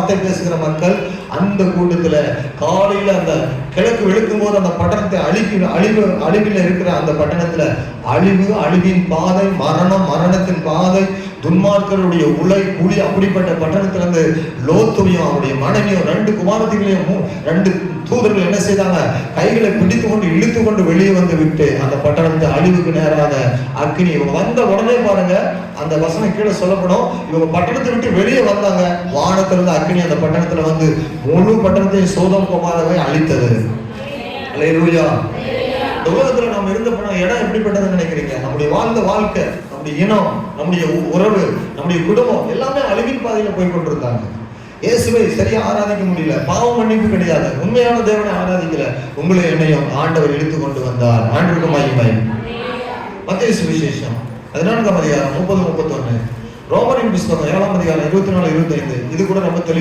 வார்த்தை பேசுகிற மக்கள். அந்த கூட்டத்துல காலையில அந்த கிழக்கு வெளுக்கும் போது அந்த பட்டணத்தை அழிவில் இருக்கிற அந்த பட்டணத்துல அழிவின் பாதை, மரணத்தின் பாதை, துன்மார்க்கருடைய குழி, அப்படிப்பட்ட பட்டணத்திலிருந்து லோத்துவையும் அவருடைய மனைவியும் 2 குமாரத்திகளையும் 2 தூதர்கள் என்ன செய்தாங்க? கைகளை பிடித்து கொண்டு இழுத்து கொண்டு வெளியே வந்து விட்டு அந்த பட்டணத்தை அழிவுக்கு நேரான அக்கினி. இவங்க வந்த உடனே பாருங்க, அந்த வசனம் கீழே சொல்லப்படும், இவங்க பட்டணத்தை விட்டு வெளியே வந்தாங்க, வானத்திலிருந்து அக்கினி அந்த பட்டணத்துல வந்து முழு பட்டணத்தையும் சோதோம் குமாரவை அழித்தது. அல்லேலூயா. இந்த உலகத்துல நம்ம இருந்த இடம் எப்படிப்பட்டதுன்னு நினைக்கிறீங்க? நம்முடைய வாழ்ந்த வாழ்க்கை, நம்முடைய இனம், நம்முடைய உறவு, நம்முடைய குடும்பம் எல்லாமே அழிவின் பாதையில போய் கொண்டிருந்தாங்க. இயேசுவை சரியா ஆராதிக்க முடியல, பாவ மன்னிப்பு கிடையாது, உண்மையான தேவனை ஆராதிக்கல. உங்களை என்னையும் ஆண்டவர் இழுத்து கொண்டு வந்தார். ஆண்டவருக்கு மகிமை. மத்தேயு சுவிசேஷம் 14ஆம் அதிகாரம் 30-31, ரோமரின் புத்தகம் 7ஆம் அதிகாரம் 24-25, இது கூட ரொம்ப தெளிவு